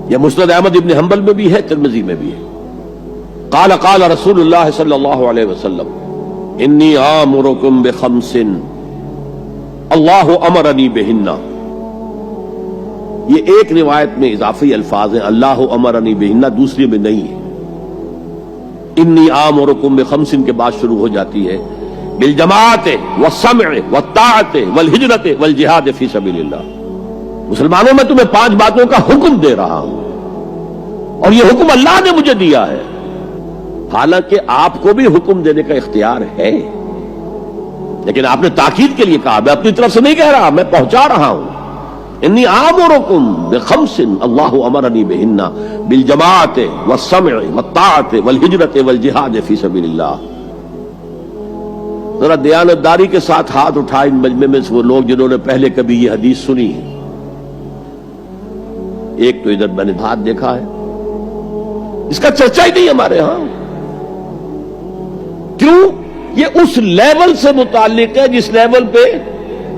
یہ مسند احمد ابن حنبل میں بھی ہے، ترمذی میں بھی ہے۔ قال قال رسول اللہ صلی اللہ علیہ وسلم انی آمرکم بخمس اللہ امرنی بہن۔ یہ ایک روایت میں اضافی الفاظ ہیں، اللہ امرنی بہن، دوسری میں نہیں ہے۔ انی آمرکم بخمس کے بعد شروع ہو جاتی ہے بالجماعت والسمع والطاعت والہجرت والجہاد فی سبیل اللہ۔ مسلمانوں میں تمہیں 5 باتوں کا حکم دے رہا ہوں، اور یہ حکم اللہ نے مجھے دیا ہے، حالانکہ آپ کو بھی حکم دینے کا اختیار ہے، لیکن آپ نے تاکید کے لیے کہا، میں اپنی طرف سے نہیں کہہ رہا، میں پہنچا رہا ہوں۔ انی آمرکم بخمس اللہ امرنی بہن بالجماعت والسمع والطاعت والہجرت والجہاد فی سبیل اللہ۔ ذرا دیانتداری کے ساتھ ہاتھ اٹھائیں ان مجمع میں سے وہ لوگ جنہوں نے پہلے کبھی یہ حدیث سنی ہے۔ ایک تو ادھر میں نے ہاتھ دیکھا ہے، اس کا چرچا ہی نہیں ہمارے ہاں۔ کیوں؟ یہ اس لیول سے متعلق ہے جس لیول پہ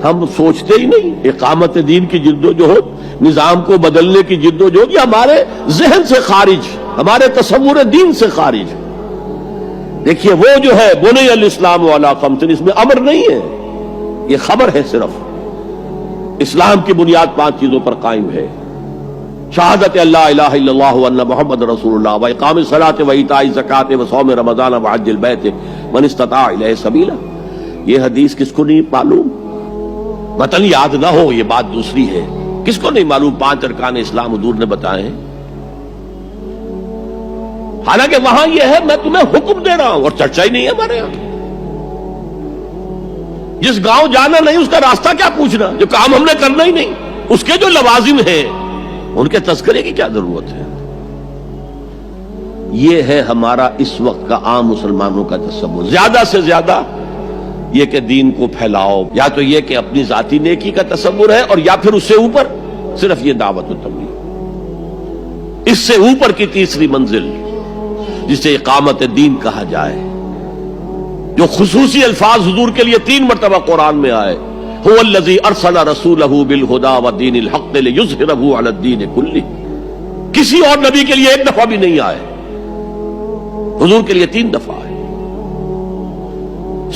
ہم سوچتے ہی نہیں۔ اقامت دین کی جدوجہد، نظام کو بدلنے کی جدوجہد، یہ ہمارے ذہن سے خارج، ہمارے تصور دین سے خارج۔ دیکھیے وہ جو ہے بنی الاسلام علی خمس، اس میں امر نہیں ہے، یہ خبر ہے صرف۔ اسلام کی بنیاد 5 چیزوں پر قائم ہے: شہادت اللہ الہ الا اللہ وان محمد رسول اللہ، واقام الصلاۃ وایتاء الزکوٰۃ وصوم رمضان وحج البیت من استطاع الیہ سبیلا۔ یہ حدیث کس کو نہیں معلوم؟ متن یاد نہ ہو یہ بات دوسری ہے، کس کو نہیں معلوم 5 ارکان اسلام حضور نے بتائے ہیں؟ حالانکہ وہاں یہ ہے میں تمہیں حکم دے رہا ہوں، اور چرچا ہی نہیں ہے ہمارے یہاں۔ جس گاؤں جانا نہیں اس کا راستہ کیا پوچھنا، جو کام ہم نے کرنا ہی نہیں، اس کے جو لوازم ہیں ان کے تذکرے کی کیا ضرورت ہے؟ یہ ہے ہمارا اس وقت کا عام مسلمانوں کا تصور۔ زیادہ سے زیادہ یہ کہ دین کو پھیلاؤ، یا تو یہ کہ اپنی ذاتی نیکی کا تصور ہے، اور یا پھر اس سے اوپر صرف یہ دعوت و تبلیغ۔ اس سے اوپر کی تیسری منزل جسے اقامت دین کہا جائے، جو خصوصی الفاظ حضور کے لیے 3 مرتبہ قرآن میں آئے، هو الذی ارسل رسولہ بالہدی ودین الحق لیظہرہ علی الدین کلہ۔ کسی اور نبی کے لیے 1 دفعہ بھی نہیں آئے، حضور کے لیے 3 دفعہ آئے۔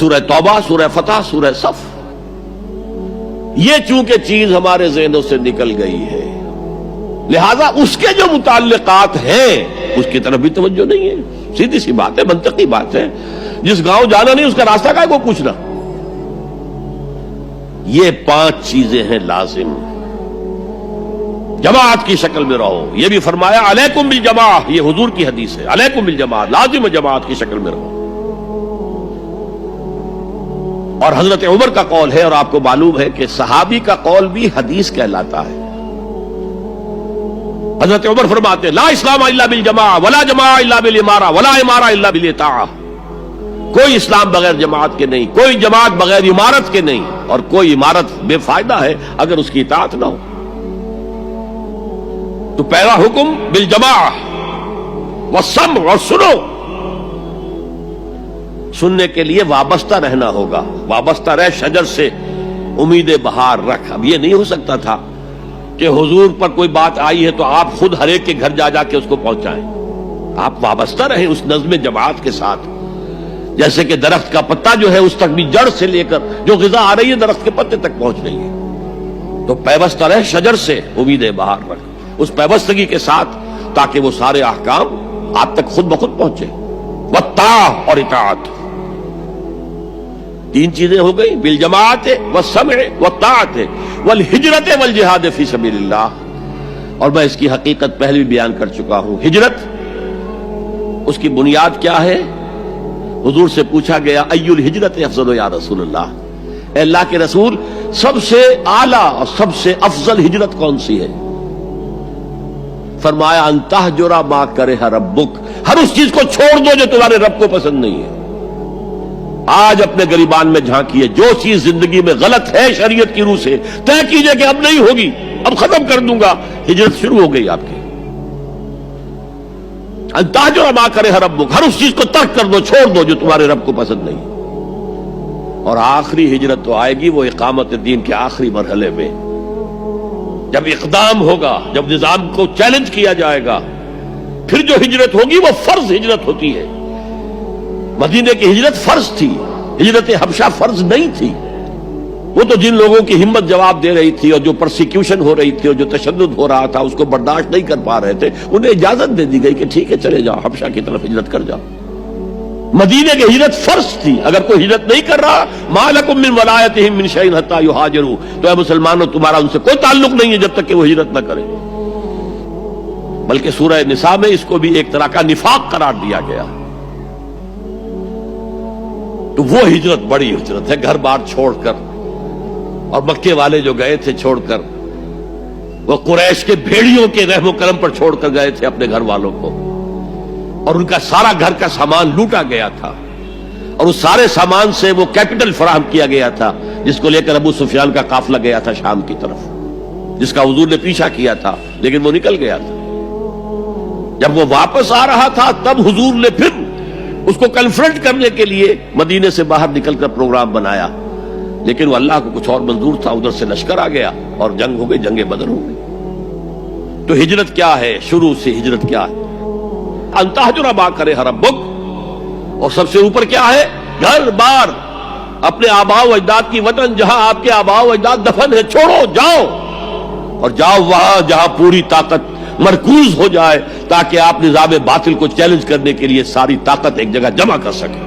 سورہ توبہ، سورہ فتح، سورہ صف۔ یہ چونکہ چیز ہمارے ذہنوں سے نکل گئی ہے، لہذا اس کے جو متعلقات ہیں اس کی طرف بھی توجہ نہیں ہے۔ سیدھی سی بات ہے، منطقی بات ہے۔ جس گاؤں جانا نہیں اس کا راستہ کا کو پوچھنا۔ یہ 5 چیزیں ہیں لازم۔ جماعت کی شکل میں رہو، یہ بھی فرمایا علیکم بالجماع، یہ حضور کی حدیث ہے، علیکم بالجماع، لازم جماعت کی شکل میں رہو۔ اور حضرت عمر کا قول ہے، اور آپ کو معلوم ہے کہ صحابی کا قول بھی حدیث کہلاتا ہے۔ حضرت عمر فرماتے لا اسلام الا بالجماع ولا جماع الا بالامارہ ولا امارہ الا بالاطاعہ۔ کوئی اسلام بغیر جماعت کے نہیں، کوئی جماعت بغیر عمارت کے نہیں، اور کوئی عمارت بے فائدہ ہے اگر اس کی اطاعت نہ ہو۔ تو پہلا حکم بالجماع والسمع، اور سنو۔ سننے کے لیے وابستہ رہنا ہوگا، وابستہ رہ شجر سے امید بہار رکھ۔ اب یہ نہیں ہو سکتا تھا کہ حضور پر کوئی بات آئی ہے تو آپ خود ہر ایک کے گھر جا جا کے اس کو پہنچائیں۔ آپ وابستہ رہیں اس نظم جماعت کے ساتھ، جیسے کہ درخت کا پتا جو ہے اس تک بھی جڑ سے لے کر جو غذا آ رہی ہے درخت کے پتے تک پہنچ رہی ہے۔ تو پیوستہ رہ شجر سے امید بہار رکھ، اس پیوستگی کے ساتھ، تاکہ وہ سارے احکام آپ تک خود بخود پہنچے۔ والطاعہ، اور اطاعت۔ 3 چیزیں ہو گئی، بالجماعت والسمع والطاعت والہجرت والجہاد فی سبیل اللہ۔ اور میں اس کی حقیقت پہلے بھی بیان کر چکا ہوں۔ ہجرت، اس کی بنیاد کیا ہے؟ حضور سے پوچھا گیا ای الہجرت افضل یا رسول اللہ، اے اللہ کے رسول سب سے اعلیٰ اور سب سے افضل ہجرت کون سی ہے؟ فرمایا ان تہجر ما کرہ ربک، ہر اس چیز کو چھوڑ دو جو تمہارے رب کو پسند نہیں ہے۔ آج اپنے گریبان میں جھانکیے، جو چیز زندگی میں غلط ہے شریعت کی روح سے، طے کیجئے کہ اب نہیں ہوگی، اب ختم کر دوں گا، ہجرت شروع ہو گئی آپ کی۔ ان تہجر ما کرہ ربک، ہر اس چیز کو ترک کر دو، چھوڑ دو جو تمہارے رب کو پسند نہیں۔ اور آخری ہجرت تو آئے گی وہ اقامت دین کے آخری مرحلے میں، جب اقدام ہوگا، جب نظام کو چیلنج کیا جائے گا، پھر جو ہجرت ہوگی وہ فرض ہجرت ہوتی ہے۔ مدینے کی ہجرت فرض تھی، ہجرت حبشہ فرض نہیں تھی۔ وہ تو جن لوگوں کی ہمت جواب دے رہی تھی اور جو پرسیکیوشن ہو رہی تھی اور جو تشدد ہو رہا تھا اس کو برداشت نہیں کر پا رہے تھے، انہیں اجازت دے دی گئی کہ ٹھیک ہے چلے جاؤ، حبشہ کی طرف ہجرت کر جاؤ۔ مدینے کی ہجرت فرض تھی۔ اگر کوئی ہجرت نہیں کر رہا، ما لکم من ولایتہم من شیء حتی یہاجروا، تو اے مسلمانوں تمہارا ان سے کوئی تعلق نہیں ہے جب تک کہ وہ ہجرت نہ کریں۔ بلکہ سورہ نساء میں اس کو بھی ایک طرح کا نفاق قرار دیا گیا۔ تو وہ ہجرت بڑی ہجرت ہے، گھر بار چھوڑ کر، اور مکے والے جو گئے تھے چھوڑ کر، وہ قریش کے بھیڑیوں کے رحم و کرم پر چھوڑ کر گئے تھے اپنے گھر والوں کو، اور ان کا سارا گھر کا سامان لوٹا گیا تھا، اور اس سارے سامان سے وہ کیپٹل فراہم کیا گیا تھا جس کو لے کر ابو سفیان کا قافلہ گیا تھا شام کی طرف، جس کا حضور نے پیچھا کیا تھا لیکن وہ نکل گیا تھا۔ جب وہ واپس آ رہا تھا تب حضور نے پھر اس کو کنفرنٹ کرنے کے لیے مدینے سے باہر نکل کر پروگرام بنایا، لیکن وہ اللہ کو کچھ اور منظور تھا، ادھر سے لشکر آ گیا اور جنگ ہو گئی، جنگ بدر ہو گئی۔ تو ہجرت کیا ہے؟ شروع سے ہجرت کیا ہے؟ ان تہجر ما کرہ ربک، اور سب سے اوپر کیا ہے؟ گھر بار، اپنے آباء و اجداد کی وطن، جہاں آپ کے آباء و اجداد دفن ہے، چھوڑو، جاؤ، اور جاؤ وہاں جہاں پوری طاقت مرکوز ہو جائے تاکہ آپ نظام باطل کو چیلنج کرنے کے لیے ساری طاقت ایک جگہ جمع کر سکیں۔